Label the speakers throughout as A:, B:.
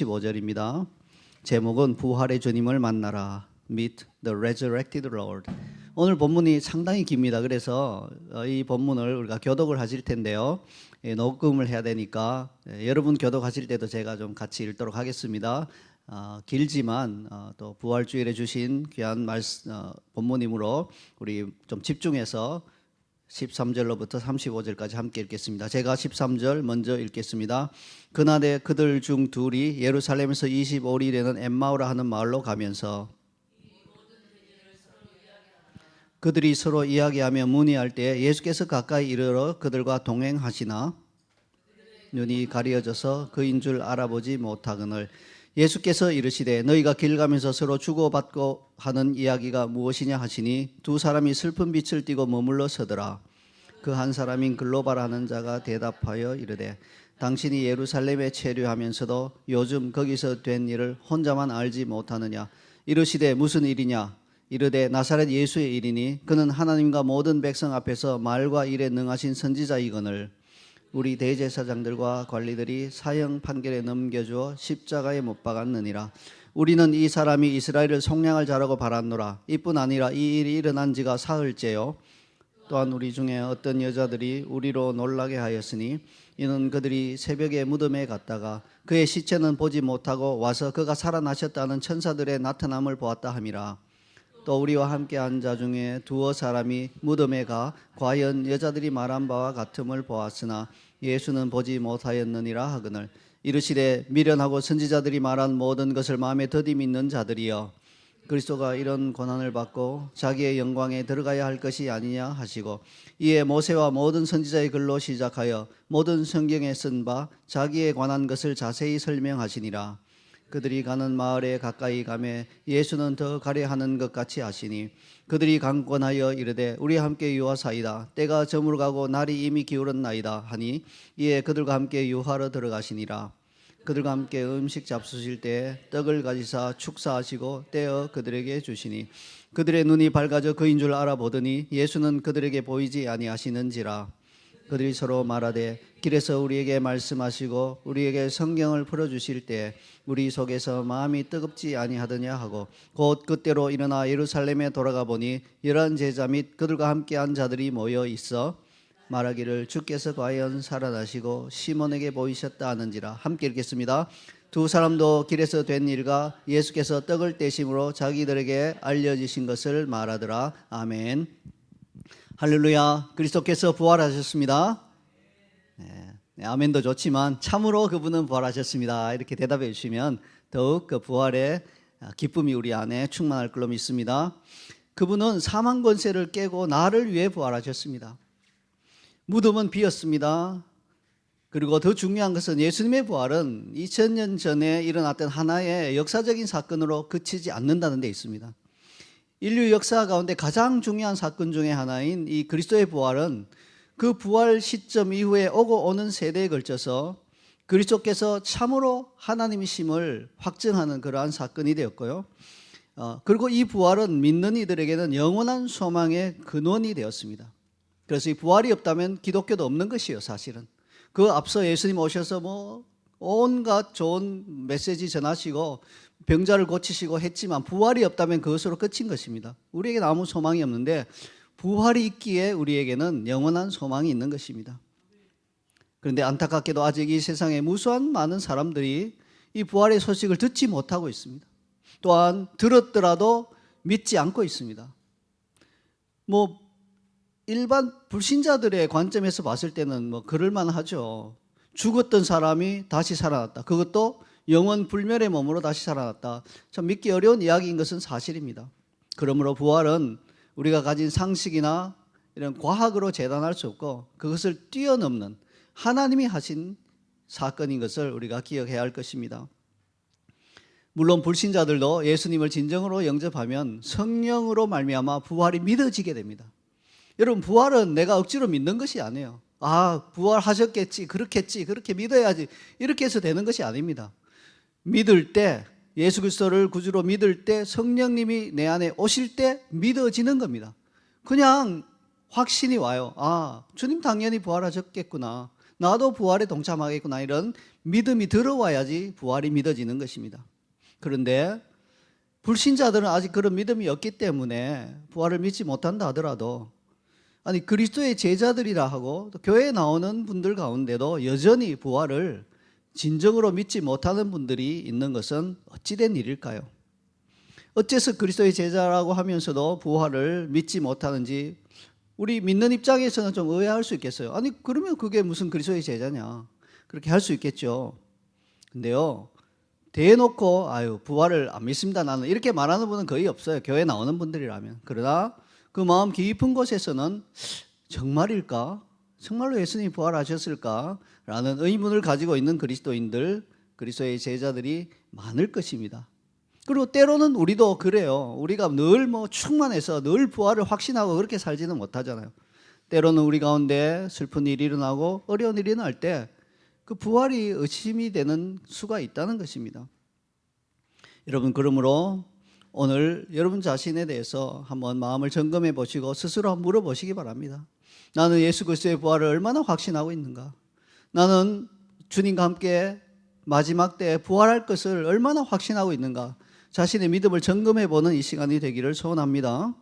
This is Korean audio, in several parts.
A: 15절입니다. 제목은 부활의 주님을 만나라. Meet the resurrected Lord. 오늘 본문이 상당히 깁니다. 그래서 이 본문을 우리가 교독을 하실 텐데요. 녹음을 해야 되니까 여러분 교독하실 때도 제가 좀 같이 읽도록 하겠습니다. 길지만 또 부활주일에 주신 귀한 본문이므로 우리 좀 집중해서 13절로부터 35절까지 함께 읽겠습니다. 제가 13절 먼저 읽겠습니다. 그날에 그들 중 둘이 예루살렘에서 25리 되는 엠마오라 하는 마을로 가면서 그들이 서로 이야기하며 문의할 때 예수께서 가까이 이르러 그들과 동행하시나 눈이 가려져서 그인 줄 알아보지 못하거늘 예수께서 이르시되 너희가 길 가면서 서로 주고받고 하는 이야기가 무엇이냐 하시니 두 사람이 슬픈 빛을 띠고 머물러 서더라. 그 한 사람인 글로바라 하는 자가 대답하여 이르되 당신이 예루살렘에 체류하면서도 요즘 거기서 된 일을 혼자만 알지 못하느냐. 이르시되 무슨 일이냐. 이르되 나사렛 예수의 일이니 그는 하나님과 모든 백성 앞에서 말과 일에 능하신 선지자이거늘 우리 대제사장들과 관리들이 사형 판결에 넘겨주어 십자가에 못 박았느니라. 우리는 이 사람이 이스라엘을 속량할 자라고 바랐노라. 이뿐 아니라 이 일이 일어난 지가 사흘째요. 또한 우리 중에 어떤 여자들이 우리로 놀라게 하였으니 이는 그들이 새벽에 무덤에 갔다가 그의 시체는 보지 못하고 와서 그가 살아나셨다는 천사들의 나타남을 보았다 함이라. 또 우리와 함께 한 자 중에 두어 사람이 무덤에 가 과연 여자들이 말한 바와 같음을 보았으나 예수는 보지 못하였느니라 하거늘 이르시되 미련하고 선지자들이 말한 모든 것을 마음에 더디 믿는 자들이여 그리스도가 이런 고난을 받고 자기의 영광에 들어가야 할 것이 아니냐 하시고 이에 모세와 모든 선지자의 글로 시작하여 모든 성경에 쓴 바 자기에 관한 것을 자세히 설명하시니라. 그들이 가는 마을에 가까이 가매 예수는 더 가려 하는 것 같이 하시니 그들이 강권하여 이르되 우리 함께 유하사이다. 때가 저물어가고 날이 이미 기울었나이다 하니 이에 그들과 함께 유하러 들어가시니라. 그들과 함께 음식 잡수실 때 떡을 가지사 축사하시고 떼어 그들에게 주시니 그들의 눈이 밝아져 그인 줄 알아보더니 예수는 그들에게 보이지 아니하시는지라. 그들이 서로 말하되 길에서 우리에게 말씀하시고 우리에게 성경을 풀어주실 때 우리 속에서 마음이 뜨겁지 아니하더냐 하고 곧 그때로 일어나 예루살렘에 돌아가 보니 열한 제자 및 그들과 함께한 자들이 모여 있어 말하기를 주께서 과연 살아나시고 시몬에게 보이셨다 하는지라. 함께 읽겠습니다. 두 사람도 길에서 된 일과 예수께서 떡을 떼심으로 자기들에게 알려주신 것을 말하더라. 아멘. 할렐루야. 그리스도께서 부활하셨습니다. 네, 아멘도 좋지만 참으로 그분은 부활하셨습니다. 이렇게 대답해 주시면 더욱 그 부활의 기쁨이 우리 안에 충만할 걸로 믿습니다. 그분은 사망 권세를 깨고 나를 위해 부활하셨습니다. 무덤은 비었습니다. 그리고 더 중요한 것은 예수님의 부활은 2000년 전에 일어났던 하나의 역사적인 사건으로 그치지 않는다는 데 있습니다. 인류 역사 가운데 가장 중요한 사건 중에 하나인 이 그리스도의 부활은 그 부활 시점 이후에 오고 오는 세대에 걸쳐서 그리스도께서 참으로 하나님이심을 확증하는 그러한 사건이 되었고요. 그리고 이 부활은 믿는 이들에게는 영원한 소망의 근원이 되었습니다. 그래서 이 부활이 없다면 기독교도 없는 것이에요, 사실은. 그 앞서 예수님 오셔서 온갖 좋은 메시지 전하시고 병자를 고치시고 했지만 부활이 없다면 그것으로 끝인 것입니다. 우리에게는 아무 소망이 없는데 부활이 있기에 우리에게는 영원한 소망이 있는 것입니다. 그런데 안타깝게도 아직 이 세상에 무수한 많은 사람들이 이 부활의 소식을 듣지 못하고 있습니다. 또한 들었더라도 믿지 않고 있습니다. 일반 불신자들의 관점에서 봤을 때는 그럴만하죠. 죽었던 사람이 다시 살아났다. 그것도 영원 불멸의 몸으로 다시 살아났다. 참 믿기 어려운 이야기인 것은 사실입니다. 그러므로 부활은 우리가 가진 상식이나 이런 과학으로 재단할 수 없고 그것을 뛰어넘는 하나님이 하신 사건인 것을 우리가 기억해야 할 것입니다. 물론 불신자들도 예수님을 진정으로 영접하면 성령으로 말미암아 부활이 믿어지게 됩니다. 여러분, 부활은 내가 억지로 믿는 것이 아니에요. 부활하셨겠지, 그렇겠지, 그렇게 믿어야지, 이렇게 해서 되는 것이 아닙니다. 믿을 때, 예수 그리스도를 구주로 믿을 때 성령님이 내 안에 오실 때 믿어지는 겁니다. 그냥 확신이 와요. 주님 당연히 부활하셨겠구나. 나도 부활에 동참하겠구나, 이런 믿음이 들어와야지 부활이 믿어지는 것입니다. 그런데 불신자들은 아직 그런 믿음이 없기 때문에 부활을 믿지 못한다 하더라도, 아니 그리스도의 제자들이라 하고 또 교회에 나오는 분들 가운데도 여전히 부활을 진정으로 믿지 못하는 분들이 있는 것은 어찌된 일일까요? 어째서 그리스도의 제자라고 하면서도 부활을 믿지 못하는지 우리 믿는 입장에서는 좀 의아할 수 있겠어요. 아니 그러면 그게 무슨 그리스도의 제자냐, 그렇게 할 수 있겠죠. 근데요, 대놓고 부활을 안 믿습니다 나는, 이렇게 말하는 분은 거의 없어요, 교회 나오는 분들이라면. 그러나 그 마음 깊은 곳에서는 정말일까? 정말로 예수님이 부활하셨을까? 라는 의문을 가지고 있는 그리스도인들, 그리스도의 제자들이 많을 것입니다. 그리고 때로는 우리도 그래요. 우리가 늘 충만해서 늘 부활을 확신하고 그렇게 살지는 못하잖아요. 때로는 우리 가운데 슬픈 일이 일어나고 어려운 일이 일어날 때 그 부활이 의심이 되는 수가 있다는 것입니다. 여러분, 그러므로 오늘 여러분 자신에 대해서 한번 마음을 점검해 보시고 스스로 한번 물어보시기 바랍니다. 나는 예수 그리스도의 부활을 얼마나 확신하고 있는가? 나는 주님과 함께 마지막 때 부활할 것을 얼마나 확신하고 있는가? 자신의 믿음을 점검해 보는 이 시간이 되기를 소원합니다.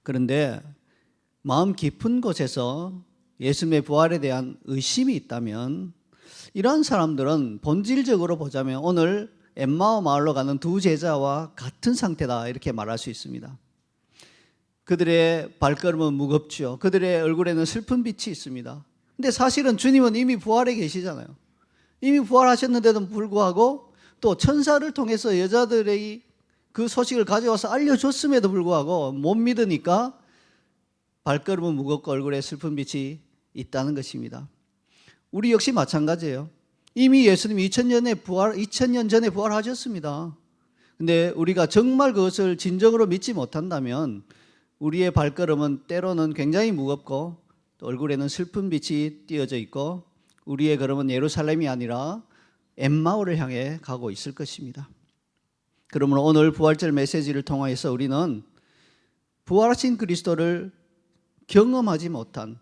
A: 그런데 마음 깊은 곳에서 예수님의 부활에 대한 의심이 있다면, 이러한 사람들은 본질적으로 보자면 오늘 엠마오 마을로 가는 두 제자와 같은 상태다, 이렇게 말할 수 있습니다. 그들의 발걸음은 무겁죠. 그들의 얼굴에는 슬픈 빛이 있습니다. 근데 사실은 주님은 이미 부활해 계시잖아요. 이미 부활하셨는데도 불구하고 또 천사를 통해서 여자들의 그 소식을 가져와서 알려줬음에도 불구하고 못 믿으니까 발걸음은 무겁고 얼굴에 슬픈 빛이 있다는 것입니다. 우리 역시 마찬가지예요. 이미 예수님이 2000년 전에 부활하셨습니다. 근데 우리가 정말 그것을 진정으로 믿지 못한다면 우리의 발걸음은 때로는 굉장히 무겁고 또 얼굴에는 슬픈 빛이 띄어져 있고 우리의 걸음은 예루살렘이 아니라 엠마오를 향해 가고 있을 것입니다. 그러므로 오늘 부활절 메시지를 통해서 우리는 부활하신 그리스도를 경험하지 못한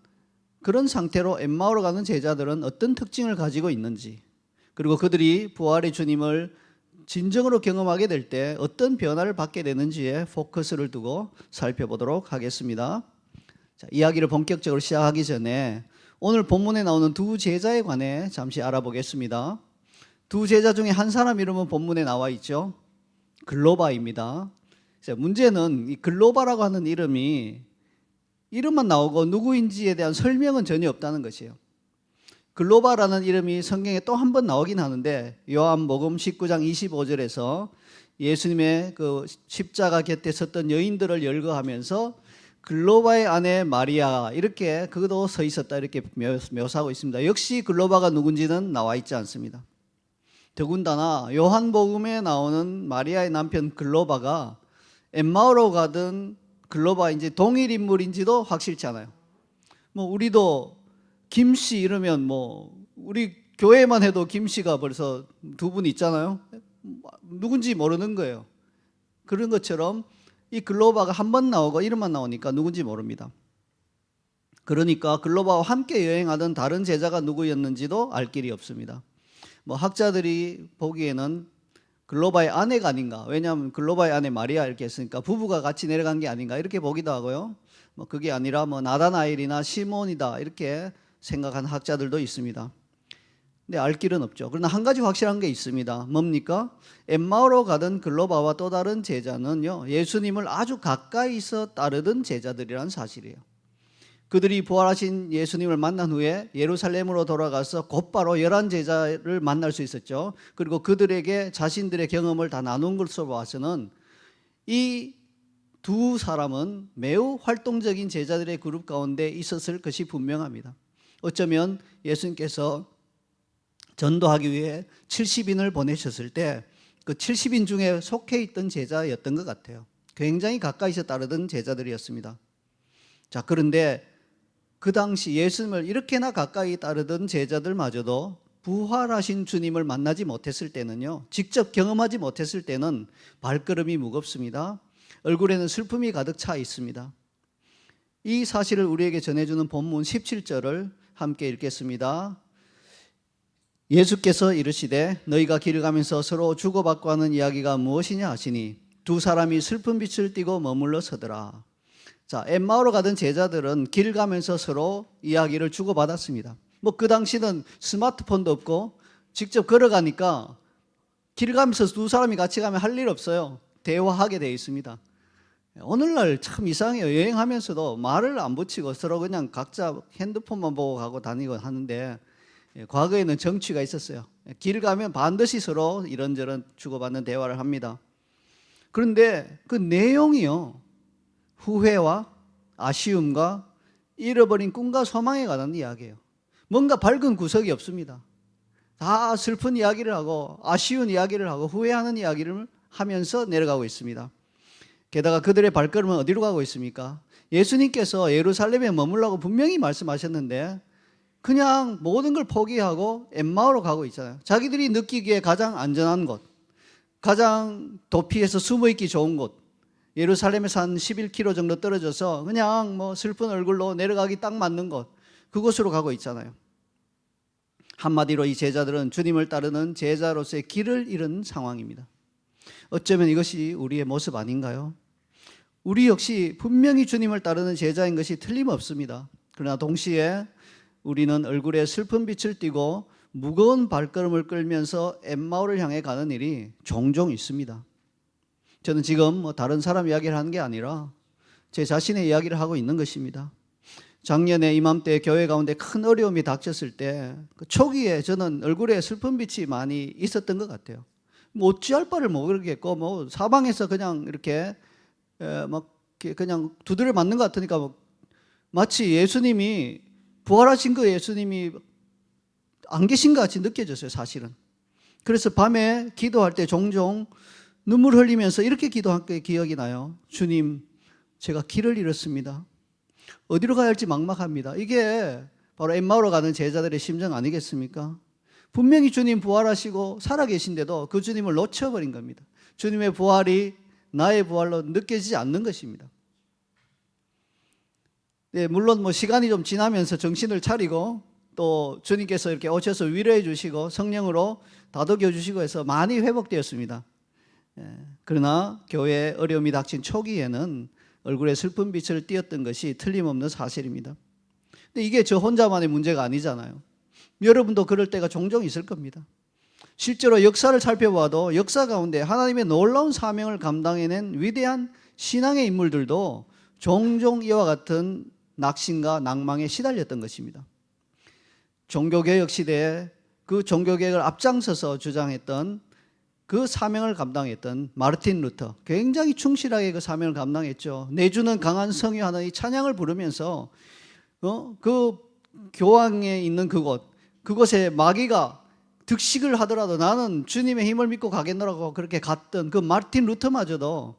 A: 그런 상태로 엠마오로 가는 제자들은 어떤 특징을 가지고 있는지, 그리고 그들이 부활의 주님을 진정으로 경험하게 될 때 어떤 변화를 받게 되는지에 포커스를 두고 살펴보도록 하겠습니다. 자, 이야기를 본격적으로 시작하기 전에 오늘 본문에 나오는 두 제자에 관해 잠시 알아보겠습니다. 두 제자 중에 한 사람 이름은 본문에 나와 있죠. 글로바입니다. 자, 문제는 이 글로바라고 하는 이름만 나오고 누구인지에 대한 설명은 전혀 없다는 것이에요. 글로바라는 이름이 성경에 또 한 번 나오긴 하는데 요한복음 19장 25절에서 예수님의 그 십자가 곁에 섰던 여인들을 열거하면서 글로바의 아내 마리아, 이렇게 그것도 서 있었다, 이렇게 묘사하고 있습니다. 역시 글로바가 누군지는 나와 있지 않습니다. 더군다나 요한복음에 나오는 마리아의 남편 글로바가 엠마오로 가던 글로바인지 동일 인물인지도 확실치 않아요. 우리도 김씨 이러면 우리 교회만 해도 김씨가 벌써 두 분 있잖아요. 누군지 모르는 거예요. 그런 것처럼 이 글로바가 한 번 나오고 이름만 나오니까 누군지 모릅니다. 그러니까 글로바와 함께 여행하던 다른 제자가 누구였는지도 알 길이 없습니다. 학자들이 보기에는 글로바의 아내가 아닌가, 왜냐하면 글로바의 아내 마리아 이렇게 했으니까 부부가 같이 내려간 게 아닌가, 이렇게 보기도 하고요. 그게 아니라 나다나엘이나 시몬이다, 이렇게 생각한 학자들도 있습니다. 근데 알 길은 없죠. 그러나 한 가지 확실한 게 있습니다. 뭡니까? 엠마오로 가던 글로바와 또 다른 제자는요, 예수님을 아주 가까이서 따르던 제자들이란 사실이에요. 그들이 부활하신 예수님을 만난 후에 예루살렘으로 돌아가서 곧바로 11제자를 만날 수 있었죠. 그리고 그들에게 자신들의 경험을 다 나눈 것으로 봐서는 이 두 사람은 매우 활동적인 제자들의 그룹 가운데 있었을 것이 분명합니다. 어쩌면 예수님께서 전도하기 위해 70인을 보내셨을 때 그 70인 중에 속해 있던 제자였던 것 같아요. 굉장히 가까이서 따르던 제자들이었습니다. 자, 그런데 그 당시 예수님을 이렇게나 가까이 따르던 제자들마저도 부활하신 주님을 만나지 못했을 때는요, 직접 경험하지 못했을 때는 발걸음이 무겁습니다. 얼굴에는 슬픔이 가득 차 있습니다. 이 사실을 우리에게 전해주는 본문 17절을 함께 읽겠습니다. 예수께서 이르시되 너희가 길을 가면서 서로 주고받고 하는 이야기가 무엇이냐 하시니 두 사람이 슬픈 빛을 띠고 머물러 서더라. 자, 엠마오로 가던 제자들은 길 가면서 서로 이야기를 주고받았습니다. 뭐 그 당시는 스마트폰도 없고 직접 걸어가니까 길 가면서 두 사람이 같이 가면 할 일 없어요. 대화하게 되어 있습니다. 오늘날 참 이상해요. 여행하면서도 말을 안 붙이고 서로 그냥 각자 핸드폰만 보고 가고 다니고 하는데, 과거에는 정취가 있었어요. 길 가면 반드시 서로 이런저런 주고받는 대화를 합니다. 그런데 그 내용이요, 후회와 아쉬움과 잃어버린 꿈과 소망에 관한 이야기예요. 뭔가 밝은 구석이 없습니다. 다 슬픈 이야기를 하고 아쉬운 이야기를 하고 후회하는 이야기를 하면서 내려가고 있습니다. 게다가 그들의 발걸음은 어디로 가고 있습니까? 예수님께서 예루살렘에 머물라고 분명히 말씀하셨는데 그냥 모든 걸 포기하고 엠마오로 가고 있잖아요. 자기들이 느끼기에 가장 안전한 곳, 가장 도피해서 숨어있기 좋은 곳, 예루살렘에서 한 11km 정도 떨어져서 그냥 뭐 슬픈 얼굴로 내려가기 딱 맞는 곳, 그곳으로 가고 있잖아요. 한마디로 이 제자들은 주님을 따르는 제자로서의 길을 잃은 상황입니다. 어쩌면 이것이 우리의 모습 아닌가요? 우리 역시 분명히 주님을 따르는 제자인 것이 틀림없습니다. 그러나 동시에 우리는 얼굴에 슬픈 빛을 띠고 무거운 발걸음을 끌면서 엠마오를 향해 가는 일이 종종 있습니다. 저는 지금 뭐 다른 사람 이야기를 하는 게 아니라 제 자신의 이야기를 하고 있는 것입니다. 작년에 이맘때 교회 가운데 큰 어려움이 닥쳤을 때 그 초기에 저는 얼굴에 슬픈 빛이 많이 있었던 것 같아요. 뭐 어찌할 바를 모르겠고 뭐 사방에서 그냥 이렇게 막 그냥 두드려 맞는 것 같으니까 뭐 마치 예수님이 부활하신 그 예수님이 안 계신 것 같이 느껴졌어요, 사실은. 그래서 밤에 기도할 때 종종 눈물 흘리면서 이렇게 기도한 게 기억이 나요. 주님, 제가 길을 잃었습니다. 어디로 가야 할지 막막합니다. 이게 바로 엠마오로 가는 제자들의 심정 아니겠습니까? 분명히 주님 부활하시고 살아계신데도 그 주님을 놓쳐버린 겁니다. 주님의 부활이 나의 부활로 느껴지지 않는 것입니다. 네, 물론 뭐 시간이 좀 지나면서 정신을 차리고 또 주님께서 이렇게 오셔서 위로해 주시고 성령으로 다독여 주시고 해서 많이 회복되었습니다. 그러나 교회에 어려움이 닥친 초기에는 얼굴에 슬픈 빛을 띄었던 것이 틀림없는 사실입니다. 근데 이게 저 혼자만의 문제가 아니잖아요. 여러분도 그럴 때가 종종 있을 겁니다. 실제로 역사를 살펴봐도 역사 가운데 하나님의 놀라운 사명을 감당해낸 위대한 신앙의 인물들도 종종 이와 같은 낙심과 낭망에 시달렸던 것입니다. 종교개혁 시대에 그 종교개혁을 앞장서서 주장했던 그 사명을 감당했던 마르틴 루터, 굉장히 충실하게 그 사명을 감당했죠. 내주는 강한 성유하는 이 찬양을 부르면서 그 교황에 있는 그곳에 마귀가 득식을 하더라도 나는 주님의 힘을 믿고 가겠노라고 그렇게 갔던 그 마르틴 루터마저도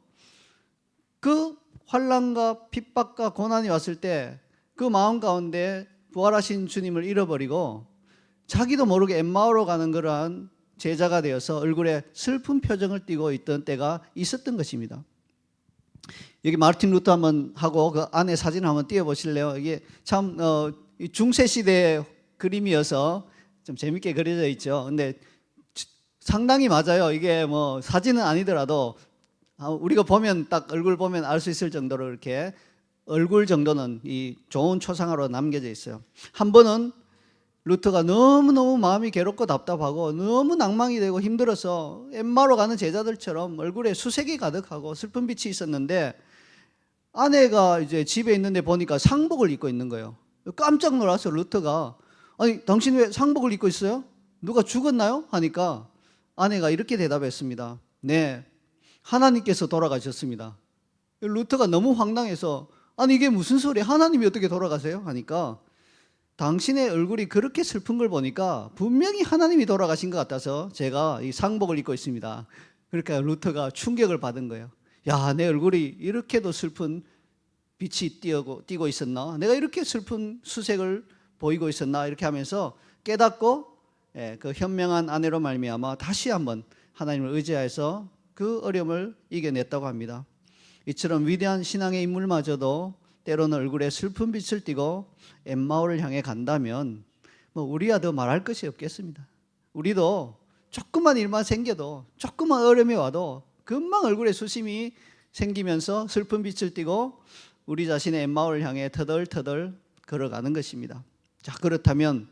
A: 그 환난과 핍박과 고난이 왔을 때 그 마음 가운데 부활하신 주님을 잃어버리고 자기도 모르게 엠마오로 가는 그러한 제자가 되어서 얼굴에 슬픈 표정을 띠고 있던 때가 있었던 것입니다. 여기 마르틴 루터 한번 하고 그 안에 사진 한번 띄워보실래요? 이게 참 중세 시대의 그림이어서 좀 재밌게 그려져 있죠. 근데 상당히 맞아요. 이게 뭐 사진은 아니더라도 우리가 보면 딱 얼굴 보면 알 수 있을 정도로 이렇게 얼굴 정도는 이 좋은 초상화로 남겨져 있어요. 한 번은 루터가 너무너무 마음이 괴롭고 답답하고 너무 낭망이 되고 힘들어서 엠마오로 가는 제자들처럼 얼굴에 수색이 가득하고 슬픈 빛이 있었는데 아내가 이제 집에 있는데 보니까 상복을 입고 있는 거예요. 깜짝 놀라서 루터가 아니 당신 왜 상복을 입고 있어요? 누가 죽었나요? 하니까 아내가 이렇게 대답했습니다. 네, 하나님께서 돌아가셨습니다. 루터가 너무 황당해서 아니 이게 무슨 소리야? 하나님이 어떻게 돌아가세요? 하니까 당신의 얼굴이 그렇게 슬픈 걸 보니까 분명히 하나님이 돌아가신 것 같아서 제가 이 상복을 입고 있습니다. 그러니까 루터가 충격을 받은 거예요. 야, 내 얼굴이 이렇게도 슬픈 빛이 띄고 있었나? 내가 이렇게 슬픈 수색을 보이고 있었나? 이렇게 하면서 깨닫고 그 현명한 아내로 말미암아 다시 한번 하나님을 의지해서 그 어려움을 이겨냈다고 합니다. 이처럼 위대한 신앙의 인물마저도 때로는 얼굴에 슬픈 빛을 띠고 엠마오를 향해 간다면 우리야 더 말할 것이 없겠습니다. 우리도 조그만 일만 생겨도, 조그만 어려움이 와도 금방 얼굴에 수심이 생기면서 슬픈 빛을 띠고 우리 자신의 엠마오를 향해 터덜터덜 걸어가는 것입니다. 자, 그렇다면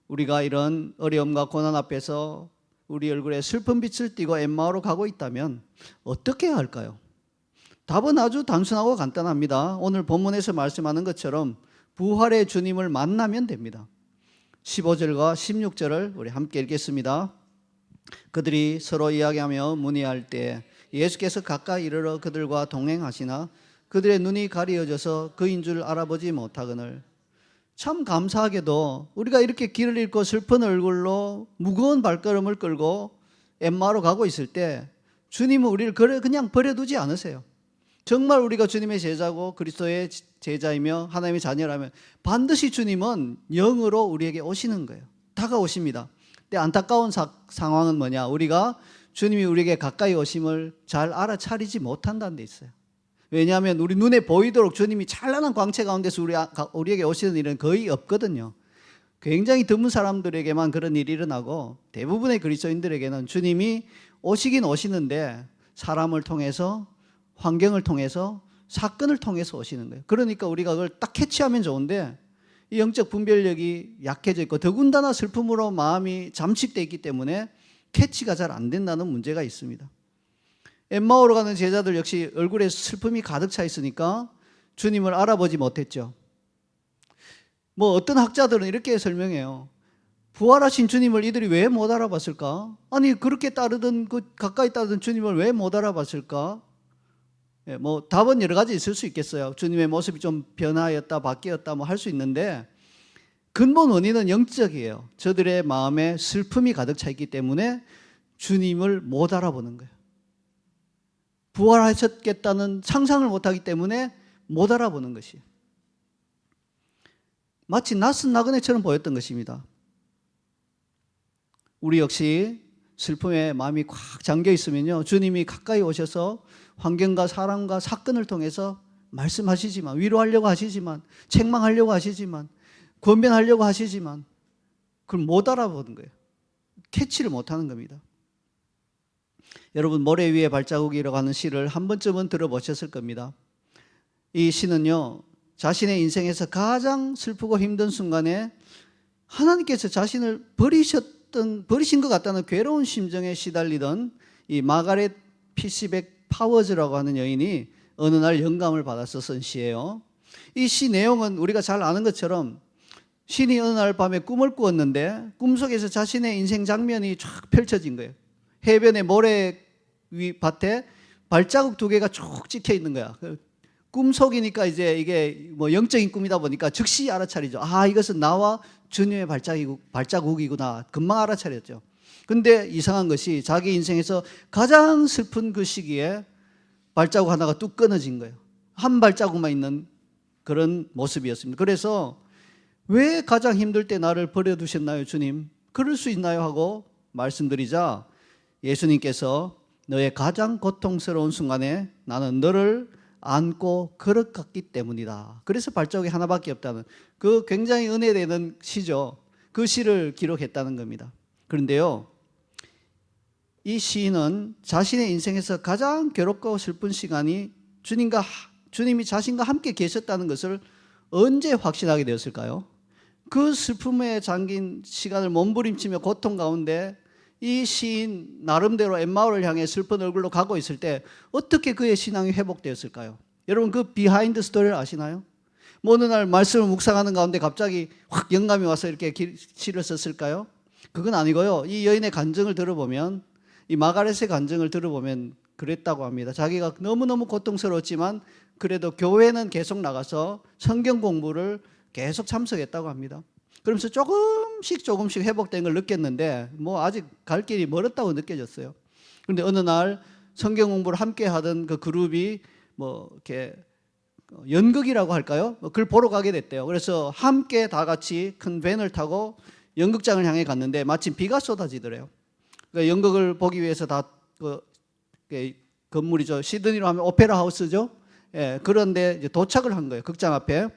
A: 우리가 이런 어려움과 고난 앞에서 우리 얼굴에 슬픈 빛을 띠고 엠마오로 가고 있다면 어떻게 해야 할까요? 답은 아주 단순하고 간단합니다. 오늘 본문에서 말씀하는 것처럼 부활의 주님을 만나면 됩니다. 15절과 16절을 우리 함께 읽겠습니다. 그들이 서로 이야기하며 문의할 때 예수께서 가까이 이르러 그들과 동행하시나 그들의 눈이 가리어져서 그인 줄 알아보지 못하거늘. 참 감사하게도 우리가 이렇게 길을 잃고 슬픈 얼굴로 무거운 발걸음을 끌고 엠마오로 가고 있을 때 주님은 우리를 그냥 버려두지 않으세요. 정말 우리가 주님의 제자고 그리스도의 제자이며 하나님의 자녀라면 반드시 주님은 영으로 우리에게 오시는 거예요. 다가오십니다. 근데 안타까운 상황은 뭐냐? 우리가 주님이 우리에게 가까이 오심을 잘 알아차리지 못한다는 데 있어요. 왜냐하면 우리 눈에 보이도록 주님이 찬란한 광채 가운데서 우리에게 오시는 일은 거의 없거든요. 굉장히 드문 사람들에게만 그런 일이 일어나고 대부분의 그리스도인들에게는 주님이 오시긴 오시는데 사람을 통해서, 환경을 통해서, 사건을 통해서 오시는 거예요. 그러니까 우리가 그걸 딱 캐치하면 좋은데 이 영적 분별력이 약해져 있고 더군다나 슬픔으로 마음이 잠식되어 있기 때문에 캐치가 잘 안 된다는 문제가 있습니다. 엠마오로 가는 제자들 역시 얼굴에 슬픔이 가득 차 있으니까 주님을 알아보지 못했죠. 어떤 학자들은 이렇게 설명해요. 부활하신 주님을 이들이 왜 못 알아봤을까? 아니 그렇게 가까이 따르던 주님을 왜 못 알아봤을까? 답은 여러 가지 있을 수 있겠어요. 주님의 모습이 좀 변화였다, 바뀌었다 할 수 있는데 근본 원인은 영적이에요. 저들의 마음에 슬픔이 가득 차 있기 때문에 주님을 못 알아보는 거예요. 부활하셨겠다는 상상을 못하기 때문에 못 알아보는 것이에요. 마치 낯선 나그네처럼 보였던 것입니다. 우리 역시 슬픔에 마음이 꽉 잠겨 있으면요, 주님이 가까이 오셔서 환경과 사람과 사건을 통해서 말씀하시지만, 위로하려고 하시지만, 책망하려고 하시지만, 권면하려고 하시지만 그걸 못 알아보는 거예요. 캐치를 못하는 겁니다. 여러분, 모래 위에 발자국이라고 하는 시를 한 번쯤은 들어보셨을 겁니다. 이 시는요, 자신의 인생에서 가장 슬프고 힘든 순간에 하나님께서 자신을 버리신 것 같다는 괴로운 심정에 시달리던 이 마가렛 피시백 파워즈라고 하는 여인이 어느 날 영감을 받아서 쓴 시예요. 이 시 내용은 우리가 잘 아는 것처럼 신이 어느 날 밤에 꿈을 꾸었는데 꿈속에서 자신의 인생 장면이 쫙 펼쳐진 거예요. 해변의 모래 위 밭에 발자국 2개가 쭉 찍혀 있는 거야. 꿈속이니까 이제 이게 영적인 꿈이다 보니까 즉시 알아차리죠. 아, 이것은 나와 주님의 발자국이구나. 금방 알아차렸죠. 근데 이상한 것이 자기 인생에서 가장 슬픈 그 시기에 발자국 하나가 뚝 끊어진 거예요. 한 발자국만 있는 그런 모습이었습니다. 그래서 왜 가장 힘들 때 나를 버려두셨나요, 주님? 그럴 수 있나요? 하고 말씀드리자 예수님께서 너의 가장 고통스러운 순간에 나는 너를 안고 걸어갔기 때문이다. 그래서 발자국이 하나밖에 없다는 그 굉장히 은혜되는 시죠. 그 시를 기록했다는 겁니다. 그런데요, 이 시인은 자신의 인생에서 가장 괴롭고 슬픈 시간이 주님이 자신과 함께 계셨다는 것을 언제 확신하게 되었을까요? 그 슬픔에 잠긴 시간을 몸부림치며 고통 가운데 이 시인 나름대로 엠마오를 향해 슬픈 얼굴로 가고 있을 때 어떻게 그의 신앙이 회복되었을까요? 여러분, 그 비하인드 스토리를 아시나요? 어느 날 말씀을 묵상하는 가운데 갑자기 확 영감이 와서 이렇게 시를 썼을까요? 그건 아니고요. 이 여인의 간증을 들어보면, 이 마가렛의 간증을 들어보면 그랬다고 합니다. 자기가 너무너무 고통스러웠지만 그래도 교회는 계속 나가서 성경 공부를 계속 참석했다고 합니다. 그러면서 조금씩 회복된 걸 느꼈는데 아직 갈 길이 멀었다고 느껴졌어요. 그런데 어느 날 성경 공부를 함께 하던 그 그룹이 이렇게 연극이라고 할까요? 그걸 보러 가게 됐대요. 그래서 함께 다 같이 큰 밴을 타고 연극장을 향해 갔는데 마침 비가 쏟아지더래요. 그러니까 연극을 보기 위해서 다 건물이죠. 시드니로 하면 오페라 하우스죠. 예, 그런데 이제 도착을 한 거예요. 극장 앞에.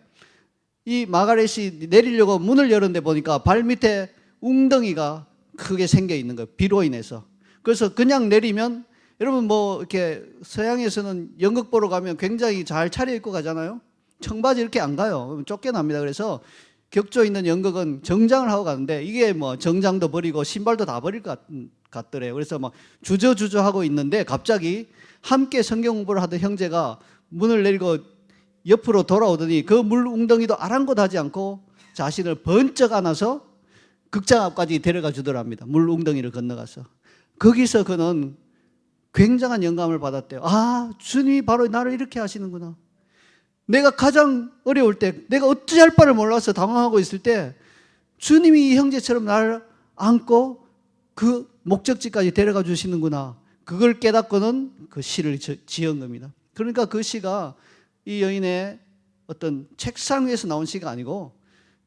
A: 이 마가렛이 내리려고 문을 열었는데 보니까 발 밑에 웅덩이가 크게 생겨 있는 거예요. 비로 인해서. 그래서 그냥 내리면 여러분 뭐 이렇게 서양에서는 연극 보러 가면 굉장히 잘 차려입고 가잖아요. 청바지 이렇게 안 가요. 쫓겨납니다. 그래서 격조 있는 연극은 정장을 하고 가는데 이게 뭐 정장도 버리고 신발도 다 버릴 것 같더래요. 그래서 막 주저주저 하고 있는데 갑자기 함께 성경 공부를 하던 형제가 문을 내리고 옆으로 돌아오더니 그 물 웅덩이도 아랑곳하지 않고 자신을 번쩍 안아서 극장 앞까지 데려가 주더랍니다. 물 웅덩이를 건너가서. 거기서 그는 굉장한 영감을 받았대요. 아, 주님이 바로 나를 이렇게 하시는구나. 내가 가장 어려울 때, 내가 어찌할 바를 몰라서 당황하고 있을 때 주님이 이 형제처럼 나를 안고 그 목적지까지 데려가 주시는구나. 그걸 깨닫고는 그 시를 지은 겁니다. 그러니까 그 시가 이 여인의 어떤 책상 위에서 나온 시가 아니고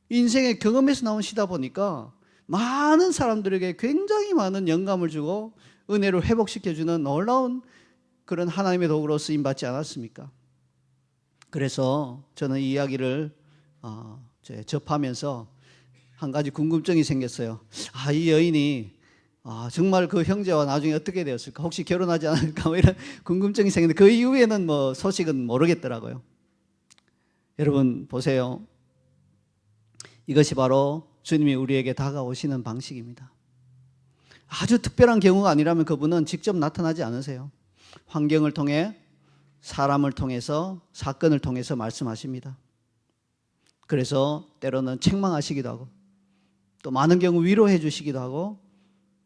A: 인생의 경험에서 나온 시다 보니까 많은 사람들에게 굉장히 많은 영감을 주고 은혜를 회복시켜주는 놀라운 그런 하나님의 도구로 쓰임받지 않았습니까? 그래서 저는 이 이야기를 접하면서 한 가지 궁금증이 생겼어요. 아, 이 여인이 정말 그 형제와 나중에 어떻게 되었을까? 혹시 결혼하지 않을까? 뭐 이런 궁금증이 생겼는데 그 이후에는 뭐 소식은 모르겠더라고요. 여러분 보세요. 이것이 바로 주님이 우리에게 다가오시는 방식입니다. 아주 특별한 경우가 아니라면 그분은 직접 나타나지 않으세요. 환경을 통해, 사람을 통해서, 사건을 통해서 말씀하십니다. 그래서 때로는 책망하시기도 하고 또 많은 경우 위로해 주시기도 하고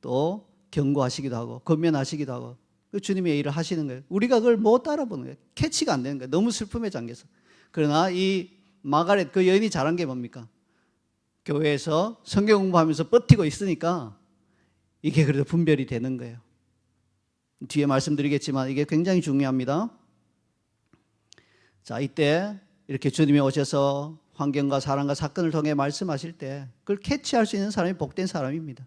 A: 또 경고하시기도 하고 권면하시기도 하고 주님의 일을 하시는 거예요. 우리가 그걸 못 알아보는 거예요. 캐치가 안 되는 거예요. 너무 슬픔에 잠겨서. 그러나 이 마가렛 그 여인이 잘한 게 뭡니까? 교회에서 성경 공부하면서 버티고 있으니까 이게 그래도 분별이 되는 거예요. 뒤에 말씀드리겠지만 이게 굉장히 중요합니다. 자, 이때 이렇게 주님이 오셔서 환경과 사람과 사건을 통해 말씀하실 때 그걸 캐치할 수 있는 사람이 복된 사람입니다.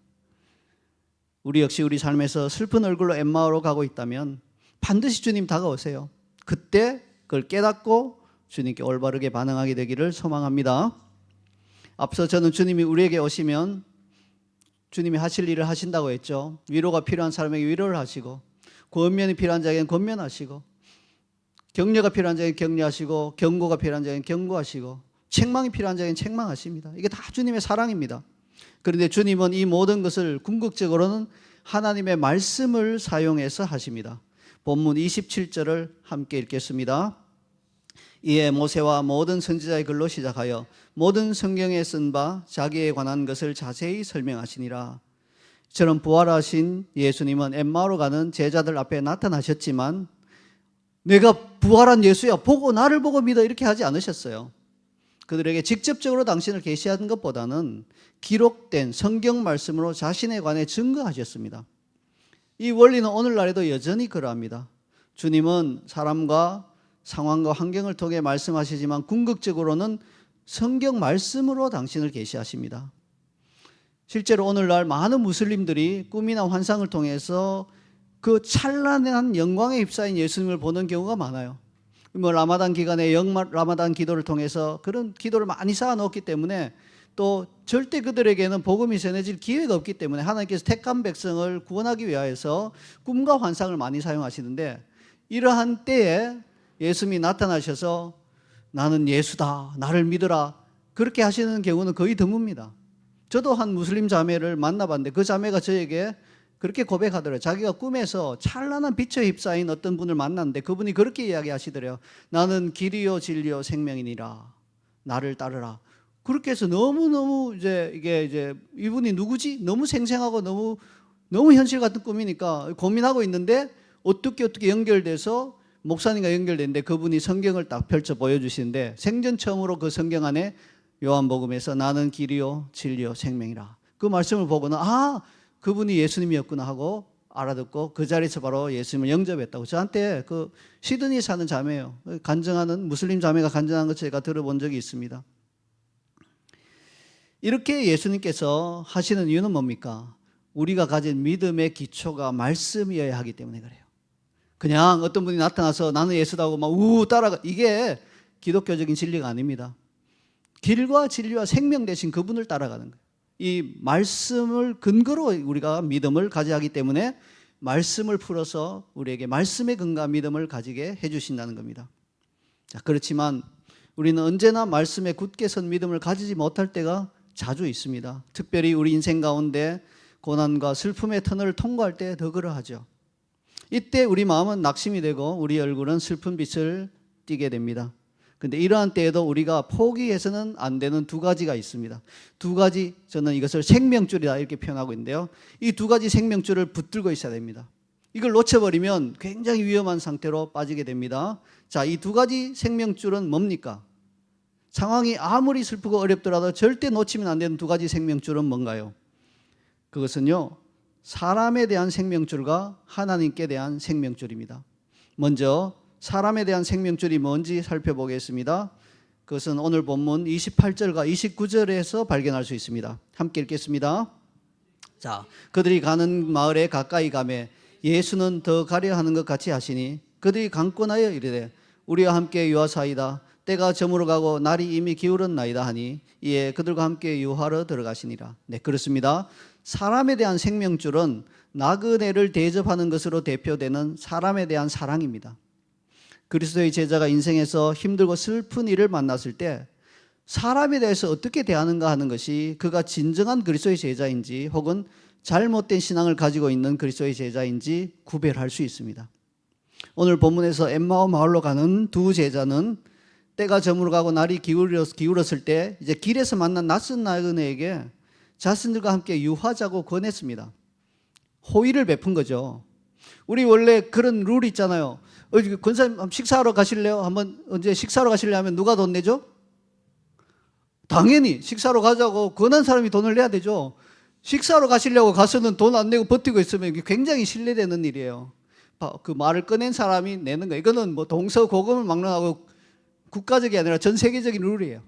A: 우리 역시 우리 삶에서 슬픈 얼굴로 엠마오로 가고 있다면 반드시 주님 다가오세요. 그때 그걸 깨닫고 주님께 올바르게 반응하게 되기를 소망합니다. 앞서 저는 주님이 우리에게 오시면 주님이 하실 일을 하신다고 했죠. 위로가 필요한 사람에게 위로를 하시고 권면이 필요한 자에게는 권면하시고 격려가 필요한 자에게는 격려하시고 경고가 필요한 자에게는 경고하시고 책망이 필요한 자에게는 책망하십니다. 이게 다 주님의 사랑입니다. 그런데 주님은 이 모든 것을 궁극적으로는 하나님의 말씀을 사용해서 하십니다. 본문 27절을 함께 읽겠습니다. 이에 모세와 모든 선지자의 글로 시작하여 모든 성경에 쓴 바 자기에 관한 것을 자세히 설명하시니라. 이처럼 부활하신 예수님은 엠마오로 가는 제자들 앞에 나타나셨지만 내가 부활한 예수야 보고 나를 보고 믿어 이렇게 하지 않으셨어요. 그들에게 직접적으로 당신을 계시한 것보다는 기록된 성경 말씀으로 자신에 관해 증거하셨습니다. 이 원리는 오늘날에도 여전히 그러합니다. 주님은 사람과 상황과 환경을 통해 말씀하시지만 궁극적으로는 성경 말씀으로 당신을 계시하십니다. 실제로 오늘날 많은 무슬림들이 꿈이나 환상을 통해서 그 찬란한 영광에 휩싸인 예수님을 보는 경우가 많아요. 뭐 라마단 기간에 라마단 기도를 통해서 그런 기도를 많이 쌓아놓았기 때문에 또 절대 그들에게는 복음이 전해질 기회가 없기 때문에 하나님께서 택한 백성을 구원하기 위하여서 꿈과 환상을 많이 사용하시는데 이러한 때에 예수님이 나타나셔서 나는 예수다, 나를 믿어라 그렇게 하시는 경우는 거의 드뭅니다. 저도 한 무슬림 자매를 만나봤는데 그 자매가 저에게 그렇게 고백하더래요. 자기가 꿈에서 찬란한 빛에 휩싸인 어떤 분을 만났는데 그분이 그렇게 이야기하시더래요. 나는 길이요 진리요 생명이니라. 나를 따르라. 그렇게 해서 너무너무 이게 이분이 누구지? 너무 생생하고 너무 현실 같은 꿈이니까 고민하고 있는데 어떻게 연결돼서 목사님과 연결됐는데 그분이 성경을 딱 펼쳐 보여주시는데 생전 처음으로 그 성경 안에 요한복음에서 나는 길이요 진리요 생명이라. 그 말씀을 보고는 그분이 예수님이었구나 하고 알아듣고 그 자리에서 바로 예수님을 영접했다고. 저한테 그 시드니에 사는 자매예요. 간증하는 무슬림 자매가 간증한 것 제가 들어본 적이 있습니다. 이렇게 예수님께서 하시는 이유는 뭡니까? 우리가 가진 믿음의 기초가 말씀이어야 하기 때문에 그래요. 그냥 어떤 분이 나타나서 나는 예수다고 막 따라가. 이게 기독교적인 진리가 아닙니다. 길과 진리와 생명 되신 그분을 따라가는 거예요. 이 말씀을 근거로 우리가 믿음을 가져야 하기 때문에 말씀을 풀어서 우리에게 말씀의 근거와 믿음을 가지게 해주신다는 겁니다. 자, 그렇지만 우리는 언제나 말씀에 굳게 선 믿음을 가지지 못할 때가 자주 있습니다. 특별히 우리 인생 가운데 고난과 슬픔의 터널을 통과할 때 더 그러하죠. 이때 우리 마음은 낙심이 되고 우리 얼굴은 슬픈 빛을 띠게 됩니다. 그런데 이러한 때에도 우리가 포기해서는 안 되는 두 가지가 있습니다. 두 가지, 저는 이것을 생명줄이다 이렇게 표현하고 있는데요. 이 두 가지 생명줄을 붙들고 있어야 됩니다. 이걸 놓쳐버리면 굉장히 위험한 상태로 빠지게 됩니다. 자, 이 두 가지 생명줄은 뭡니까? 상황이 아무리 슬프고 어렵더라도 절대 놓치면 안 되는 두 가지 생명줄은 뭔가요? 그것은요, 사람에 대한 생명줄과 하나님께 대한 생명줄입니다. 먼저 사람에 대한 생명줄이 뭔지 살펴보겠습니다. 그것은 오늘 본문 28절과 29절에서 발견할 수 있습니다. 함께 읽겠습니다. 자, 그들이 가는 마을에 가까이 가매 예수는 더 가려 하는 것 같이 하시니 그들이 강권하여 이르되 우리와 함께 유하사이다. 때가 저물어 가고 날이 이미 기울었나이다 하니 이에 그들과 함께 유하러 들어가시니라. 네, 그렇습니다. 사람에 대한 생명줄은 나그네를 대접하는 것으로 대표되는 사람에 대한 사랑입니다. 그리스도의 제자가 인생에서 힘들고 슬픈 일을 만났을 때 사람에 대해서 어떻게 대하는가 하는 것이 그가 진정한 그리스도의 제자인지 혹은 잘못된 신앙을 가지고 있는 그리스도의 제자인지 구별할 수 있습니다. 오늘 본문에서 엠마오 마을로 가는 두 제자는 때가 저물어가고 날이 기울었을 때 이제 길에서 만난 낯선 나그네에게 자신들과 함께 유하자고 권했습니다. 호의를 베푼 거죠. 우리 원래 그런 룰이 있잖아요. 권사님 식사하러 가실래요? 한번 언제 식사하러 가실래요 하면 누가 돈 내죠? 당연히 식사로 가자고 권한 사람이 돈을 내야 되죠. 식사로 가시려고 가서는 돈 안 내고 버티고 있으면 이게 굉장히 신뢰되는 일이에요. 그 말을 꺼낸 사람이 내는 거예요. 이거는 뭐 동서고금을 막론하고 국가적이 아니라 전 세계적인 룰이에요.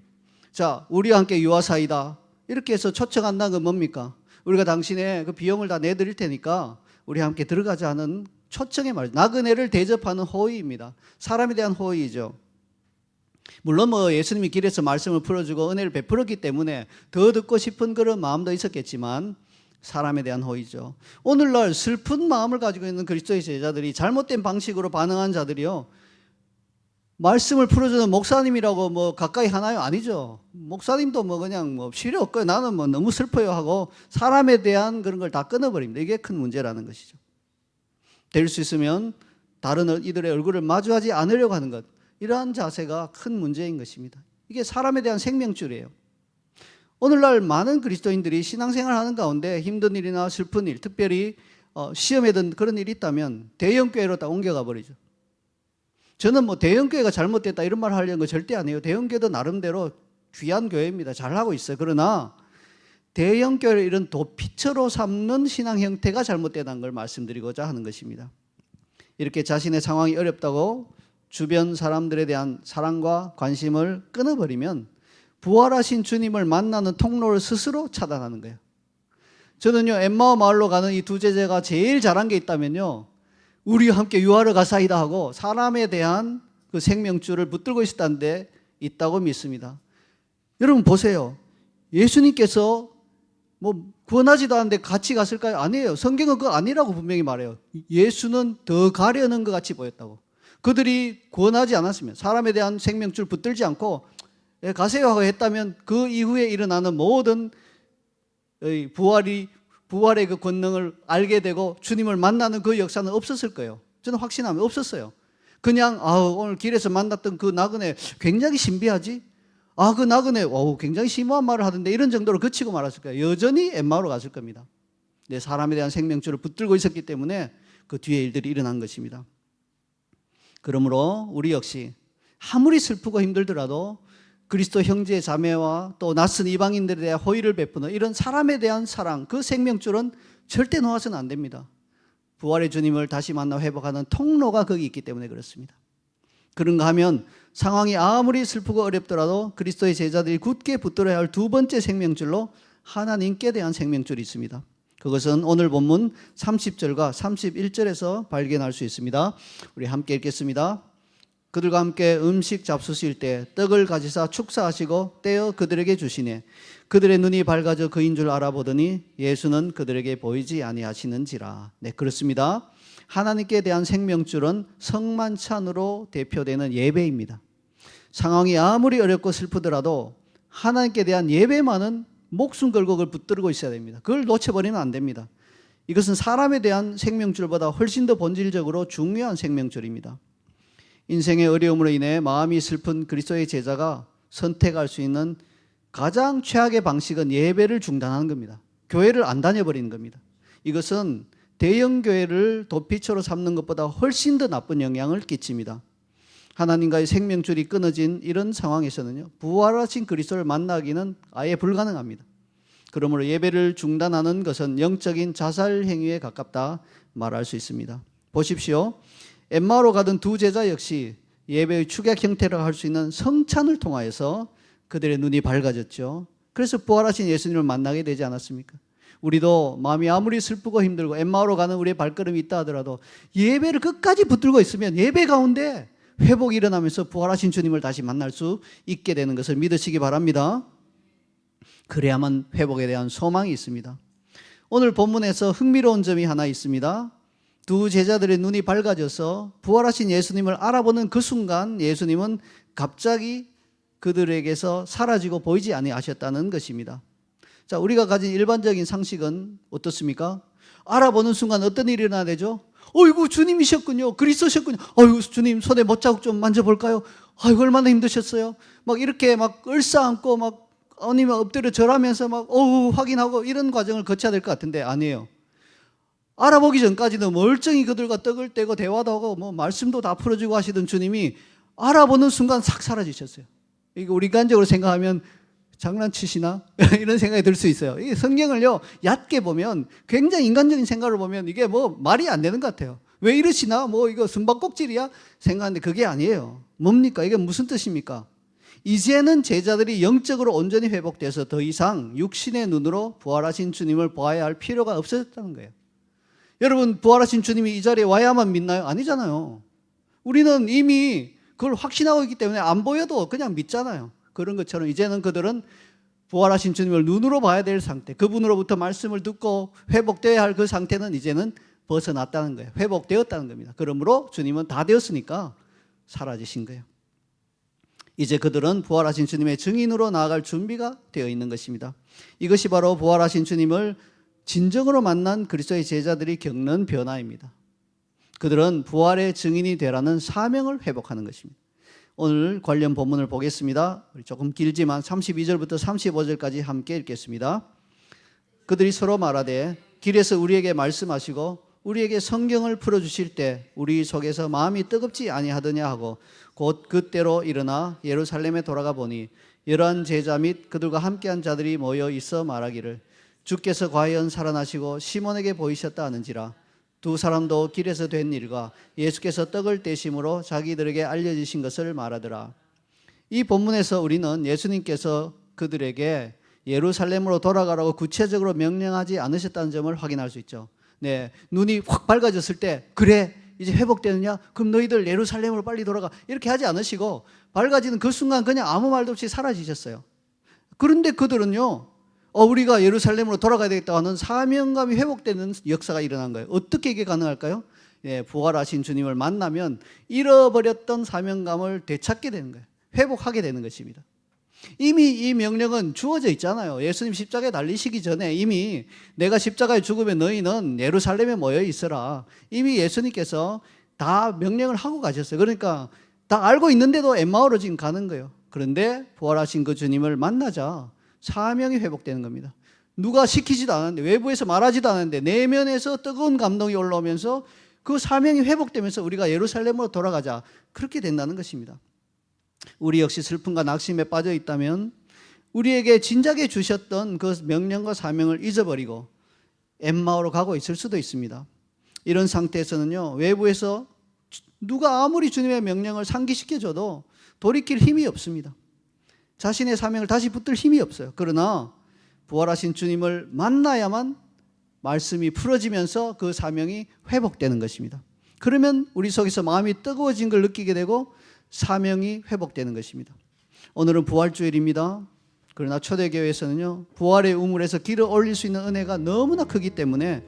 A: 자, 우리와 함께 유하사이다. 이렇게 해서 초청한다는 건 뭡니까? 우리가 당신의 그 비용을 다 내드릴 테니까 우리 함께 들어가자 하는 초청의 말. 나그네를 대접하는 호의입니다. 사람에 대한 호의이죠. 물론 뭐 예수님이 길에서 말씀을 풀어주고 은혜를 베풀었기 때문에 더 듣고 싶은 그런 마음도 있었겠지만 사람에 대한 호의죠. 오늘날 슬픈 마음을 가지고 있는 그리스도의 제자들이 잘못된 방식으로 반응한 자들이요, 말씀을 풀어주는 목사님이라고 뭐 가까이 하나요? 아니죠. 목사님도 뭐 그냥 뭐 필요 없고요. 나는 뭐 너무 슬퍼요 하고 사람에 대한 그런 걸 다 끊어버립니다. 이게 큰 문제라는 것이죠. 될 수 있으면 다른 이들의 얼굴을 마주하지 않으려고 하는 것, 이러한 자세가 큰 문제인 것입니다. 이게 사람에 대한 생명줄이에요. 오늘날 많은 그리스도인들이 신앙생활 하는 가운데 힘든 일이나 슬픈 일, 특별히 시험에 든 그런 일이 있다면 대형교회로 다 옮겨가 버리죠. 저는 뭐 대형교회가 잘못됐다 이런 말 하려는 거 절대 아니에요. 대형교회도 나름대로 귀한 교회입니다. 잘하고 있어요. 그러나 대형교회를 이런 도피처로 삼는 신앙 형태가 잘못되다는 걸 말씀드리고자 하는 것입니다. 이렇게 자신의 상황이 어렵다고 주변 사람들에 대한 사랑과 관심을 끊어버리면 부활하신 주님을 만나는 통로를 스스로 차단하는 거예요. 저는요, 엠마오 마을로 가는 이 두 제자가 제일 잘한 게 있다면요, 우리와 함께 유하러 가사이다 하고 사람에 대한 그 생명줄을 붙들고 있었다는 데 있다고 믿습니다. 여러분 보세요. 예수님께서 뭐 구원하지도 않는데 같이 갔을까요? 아니에요. 성경은 그거 아니라고 분명히 말해요. 예수는 더 가려는 것 같이 보였다고. 그들이 구원하지 않았으면, 사람에 대한 생명줄 붙들지 않고 가세요 하고 했다면 그 이후에 일어나는 모든 부활의 그 권능을 알게 되고 주님을 만나는 그 역사는 없었을 거예요. 저는 확신하면 없었어요. 그냥 오늘 길에서 만났던 그 나그네 굉장히 신비하지? 그 나그네 굉장히 심오한 말을 하던데, 이런 정도로 그치고 말았을 거예요. 여전히 엠마오로 갔을 겁니다. 내 사람에 대한 생명줄을 붙들고 있었기 때문에 그 뒤에 일들이 일어난 것입니다. 그러므로 우리 역시 아무리 슬프고 힘들더라도 그리스도 형제 자매와 또 낯선 이방인들에 대한 호의를 베푸는 이런 사람에 대한 사랑, 그 생명줄은 절대 놓아서는 안 됩니다. 부활의 주님을 다시 만나 회복하는 통로가 거기 있기 때문에 그렇습니다. 그런가 하면 상황이 아무리 슬프고 어렵더라도 그리스도의 제자들이 굳게 붙들어야 할 두 번째 생명줄로 하나님께 대한 생명줄이 있습니다. 그것은 오늘 본문 30절과 31절에서 발견할 수 있습니다. 우리 함께 읽겠습니다. 그들과 함께 음식 잡수실 때 떡을 가지사 축사하시고 떼어 그들에게 주시니 그들의 눈이 밝아져 그인 줄 알아보더니 예수는 그들에게 보이지 아니하시는지라. 네, 그렇습니다. 하나님께 대한 생명줄은 성만찬으로 대표되는 예배입니다. 상황이 아무리 어렵고 슬프더라도 하나님께 대한 예배만은 목숨 걸고 그걸 붙들고 있어야 됩니다. 그걸 놓쳐버리면 안 됩니다. 이것은 사람에 대한 생명줄보다 훨씬 더 본질적으로 중요한 생명줄입니다. 인생의 어려움으로 인해 마음이 슬픈 그리스도의 제자가 선택할 수 있는 가장 최악의 방식은 예배를 중단하는 겁니다. 교회를 안 다녀버리는 겁니다. 이것은 대형 교회를 도피처로 삼는 것보다 훨씬 더 나쁜 영향을 끼칩니다. 하나님과의 생명줄이 끊어진 이런 상황에서는요, 부활하신 그리스도를 만나기는 아예 불가능합니다. 그러므로 예배를 중단하는 것은 영적인 자살 행위에 가깝다 말할 수 있습니다. 보십시오. 엠마오로 가던 두 제자 역시 예배의 축약 형태라고 할 수 있는 성찬을 통하여서 그들의 눈이 밝아졌죠. 그래서 부활하신 예수님을 만나게 되지 않았습니까? 우리도 마음이 아무리 슬프고 힘들고 엠마오로 가는 우리의 발걸음이 있다 하더라도 예배를 끝까지 붙들고 있으면 예배 가운데 회복이 일어나면서 부활하신 주님을 다시 만날 수 있게 되는 것을 믿으시기 바랍니다. 그래야만 회복에 대한 소망이 있습니다. 오늘 본문에서 흥미로운 점이 하나 있습니다. 두 제자들의 눈이 밝아져서 부활하신 예수님을 알아보는 그 순간 예수님은 갑자기 그들에게서 사라지고 보이지 아니하셨다는 것입니다. 자, 우리가 가진 일반적인 상식은 어떻습니까? 알아보는 순간 어떤 일이 일어나야 되죠? 어이구, 주님이셨군요. 그리스도셨군요. 어이구, 주님 손에 못자국 좀 만져볼까요? 아이고, 얼마나 힘드셨어요. 막 이렇게 막 얼싸안고 막 아니면 엎드려 절하면서 막 확인하고 이런 과정을 거쳐야 될 것 같은데 아니에요. 알아보기 전까지는 멀쩡히 그들과 떡을 떼고 대화도 하고 뭐 말씀도 다 풀어주고 하시던 주님이 알아보는 순간 싹 사라지셨어요. 이거 우리 인간적으로 생각하면 장난치시나? 이런 생각이 들 수 있어요. 이 성경을요, 얕게 보면 굉장히 인간적인 생각을 보면 이게 뭐 말이 안 되는 것 같아요. 왜 이러시나? 뭐 이거 숨바꼭질이야? 생각하는데 그게 아니에요. 뭡니까? 이게 무슨 뜻입니까? 이제는 제자들이 영적으로 온전히 회복돼서 더 이상 육신의 눈으로 부활하신 주님을 보아야 할 필요가 없어졌다는 거예요. 여러분, 부활하신 주님이 이 자리에 와야만 믿나요? 아니잖아요. 우리는 이미 그걸 확신하고 있기 때문에 안 보여도 그냥 믿잖아요. 그런 것처럼 이제는 그들은 부활하신 주님을 눈으로 봐야 될 상태, 그분으로부터 말씀을 듣고 회복되어야 할 그 상태는 이제는 벗어났다는 거예요. 회복되었다는 겁니다. 그러므로 주님은 다 되었으니까 사라지신 거예요. 이제 그들은 부활하신 주님의 증인으로 나아갈 준비가 되어 있는 것입니다. 이것이 바로 부활하신 주님을 진정으로 만난 그리스도의 제자들이 겪는 변화입니다. 그들은 부활의 증인이 되라는 사명을 회복하는 것입니다. 오늘 관련 본문을 보겠습니다. 조금 길지만 32절부터 35절까지 함께 읽겠습니다. 그들이 서로 말하되 길에서 우리에게 말씀하시고 우리에게 성경을 풀어주실 때 우리 속에서 마음이 뜨겁지 아니하더냐 하고 곧 그때로 일어나 예루살렘에 돌아가 보니 열한 제자 및 그들과 함께한 자들이 모여 있어 말하기를 주께서 과연 살아나시고 시몬에게 보이셨다 하는지라. 두 사람도 길에서 된 일과 예수께서 떡을 떼심으로 자기들에게 알려주신 것을 말하더라. 이 본문에서 우리는 예수님께서 그들에게 예루살렘으로 돌아가라고 구체적으로 명령하지 않으셨다는 점을 확인할 수 있죠. 네, 눈이 확 밝아졌을 때 그래 이제 회복되느냐? 그럼 너희들 예루살렘으로 빨리 돌아가. 이렇게 하지 않으시고 밝아지는 그 순간 그냥 아무 말도 없이 사라지셨어요. 그런데 그들은요, 우리가 예루살렘으로 돌아가야 되겠다 하는 사명감이 회복되는 역사가 일어난 거예요. 어떻게 이게 가능할까요? 예, 부활하신 주님을 만나면 잃어버렸던 사명감을 되찾게 되는 거예요. 회복하게 되는 것입니다. 이미 이 명령은 주어져 있잖아요. 예수님 십자가에 달리시기 전에 이미 내가 십자가에 죽으면 너희는 예루살렘에 모여 있어라. 이미 예수님께서 다 명령을 하고 가셨어요. 그러니까 다 알고 있는데도 엠마오로 지금 가는 거예요. 그런데 부활하신 그 주님을 만나자 사명이 회복되는 겁니다. 누가 시키지도 않았는데, 외부에서 말하지도 않았는데 내면에서 뜨거운 감동이 올라오면서 그 사명이 회복되면서 우리가 예루살렘으로 돌아가자, 그렇게 된다는 것입니다. 우리 역시 슬픔과 낙심에 빠져 있다면 우리에게 진작에 주셨던 그 명령과 사명을 잊어버리고 엠마오로 가고 있을 수도 있습니다. 이런 상태에서는요, 외부에서 누가 아무리 주님의 명령을 상기시켜줘도 돌이킬 힘이 없습니다. 자신의 사명을 다시 붙들 힘이 없어요. 그러나 부활하신 주님을 만나야만 말씀이 풀어지면서 그 사명이 회복되는 것입니다. 그러면 우리 속에서 마음이 뜨거워진 걸 느끼게 되고 사명이 회복되는 것입니다. 오늘은 부활주일입니다. 그러나 초대교회에서는요, 부활의 우물에서 길을 올릴 수 있는 은혜가 너무나 크기 때문에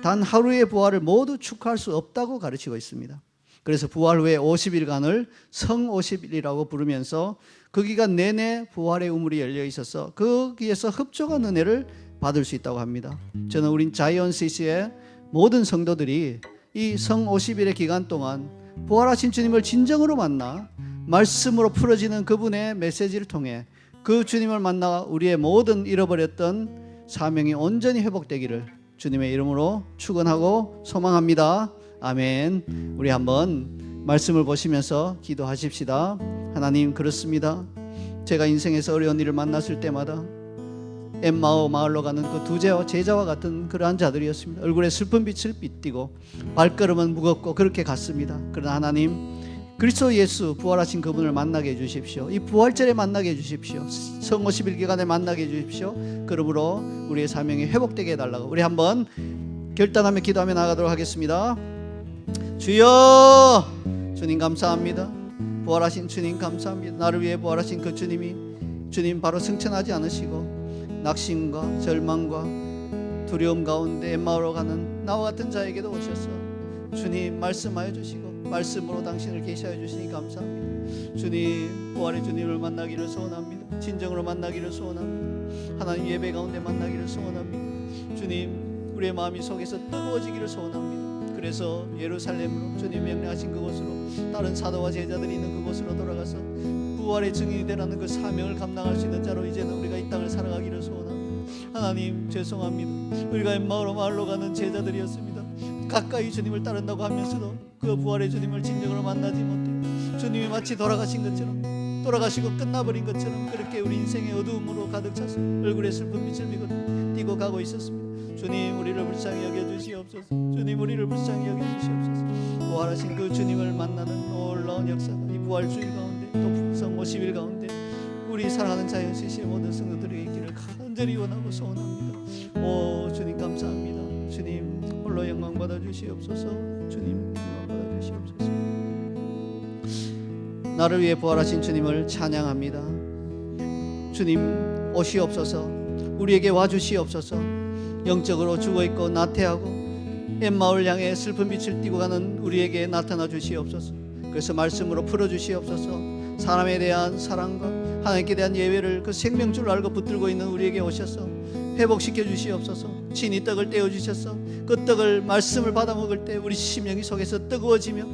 A: 단 하루의 부활을 모두 축하할 수 없다고 가르치고 있습니다. 그래서 부활 후에 50일간을 성 50일이라고 부르면서 그 기간 내내 부활의 우물이 열려 있어서 거기에서 흡족한 은혜를 받을 수 있다고 합니다. 저는 우리 자이언 CC의 모든 성도들이 이 성 50일의 기간 동안 부활하신 주님을 진정으로 만나 말씀으로 풀어지는 그분의 메시지를 통해 그 주님을 만나 우리의 모든 잃어버렸던 사명이 온전히 회복되기를 주님의 이름으로 축원하고 소망합니다. 아멘. 우리 한번 말씀을 보시면서 기도하십시다. 하나님, 그렇습니다. 제가 인생에서 어려운 일을 만났을 때마다 엠마오 마을로 가는 그 두 제자와 같은 그러한 자들이었습니다. 얼굴에 슬픈 빛을 띠고 발걸음은 무겁고 그렇게 갔습니다. 그러나 하나님, 그리스도 예수 부활하신 그분을 만나게 해주십시오. 이 부활절에 만나게 해주십시오. 성 50일 기간에 만나게 해주십시오. 그러므로 우리의 사명이 회복되게 해달라고 우리 한번 결단하며 기도하며 나가도록 하겠습니다. 주여, 주님 감사합니다. 부활하신 주님 감사합니다. 나를 위해 부활하신 그 주님이 주님 바로 승천하지 않으시고 낙심과 절망과 두려움 가운데 엠마오로 가는 나와 같은 자에게도 오셔서 주님 말씀하여 주시고 말씀으로 당신을 계시하여 주시니 감사합니다. 주님, 부활의 주님을 만나기를 소원합니다. 진정으로 만나기를 소원합니다. 하나님 예배 가운데 만나기를 소원합니다. 주님, 우리의 마음이 속에서 뜨거워지기를 소원합니다. 그래서 예루살렘으로 주님 명령하신 그곳으로 다른 사도와 제자들이 있는 그곳으로 돌아가서 부활의 증인이 되라는 그 사명을 감당할 수 있는 자로 이제는 우리가 이 땅을 살아가기를 소원합니다. 하나님, 죄송합니다. 우리가 엠마오로 마을로 가는 제자들이었습니다. 가까이 주님을 따른다고 하면서도 그 부활의 주님을 진정으로 만나지 못해요. 주님이 마치 돌아가신 것처럼, 돌아가시고 끝나버린 것처럼 그렇게 우리 인생의 어두움으로 가득 차서 얼굴에 슬픈 빛을 띠고 가고 있었습니다. 주님, 우리를 불쌍히 여겨주시옵소서. 주님, 우리를 불쌍히 여겨주시옵소서. 부활하신 그 주님을 만나는 놀라운 역사가 이 부활주일 가운데 또 성 50일 가운데 우리 사랑하는 자연 CC의 모든 성도들에게 있기를 간절히 원하고 소원합니다. 오 주님 감사합니다. 주님 홀로 영광 받아 주시옵소서. 주님 영광 받아 주시옵소서. 나를 위해 부활하신 주님을 찬양합니다. 주님 오시옵소서. 우리에게 와주시옵소서. 영적으로 죽어있고 나태하고 엠마오를 향해 슬픈 빛을 띠고 가는 우리에게 나타나 주시옵소서. 그래서 말씀으로 풀어주시옵소서. 사람에 대한 사랑과 하나님께 대한 예배를 그 생명줄로 알고 붙들고 있는 우리에게 오셔서 회복시켜 주시옵소서. 친히 떡을 떼어 주셔서 그 떡을 말씀을 받아 먹을 때 우리 심령이 속에서 뜨거워지며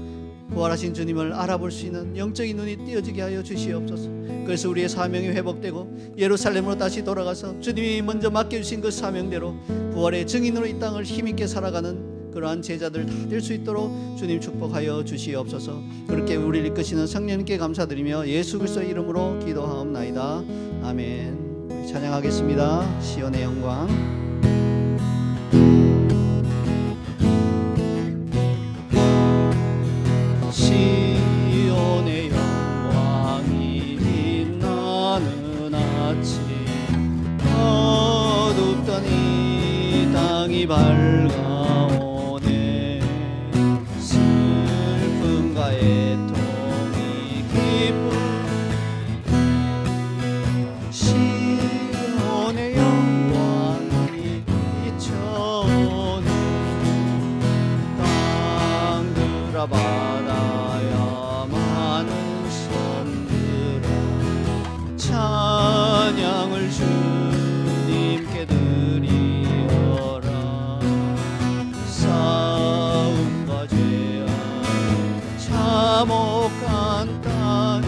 A: 부활하신 주님을 알아볼 수 있는 영적인 눈이 띄어지게 하여 주시옵소서. 그래서 우리의 사명이 회복되고 예루살렘으로 다시 돌아가서 주님이 먼저 맡겨주신 그 사명대로 부활의 증인으로 이 땅을 힘있게 살아가는 그러한 제자들 다 될 수 있도록 주님 축복하여 주시옵소서. 그렇게 우리를 이끄시는 성령님께 감사드리며 예수 그리스도의 이름으로 기도하옵나이다. 아멘. 우리 찬양하겠습니다. 시온의 영광. 시온의 영광이 빛나는 아침 어둡던 이 땅이 밝아오네. 슬픔과 애통이 기쁨 시온의 영광이 비춰오는 땅들아 바다야 많은 섬들아 찬양을 주님께 드리어라. 싸움과 죄악 참혹 간단히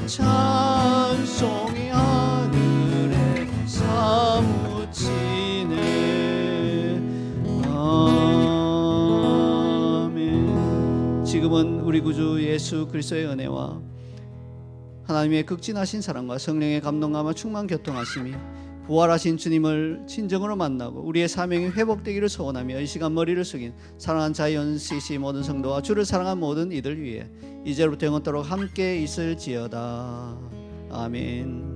A: 찬송이 하늘에 사무치네. 아멘. 지금은 우리 구주 예수 그리스도의 은혜와 하나님의 극진하신 사랑과 성령의 감동감과 충만 교통하심이 부활하신 주님을 진정으로 만나고 우리의 사명이 회복되기를 소원하며 이 시간 머리를 숙인 사랑하는 자이언 CC 모든 성도와 주를 사랑한 모든 이들 위해 이제로부터 영원토록 함께 있을지어다. 아멘.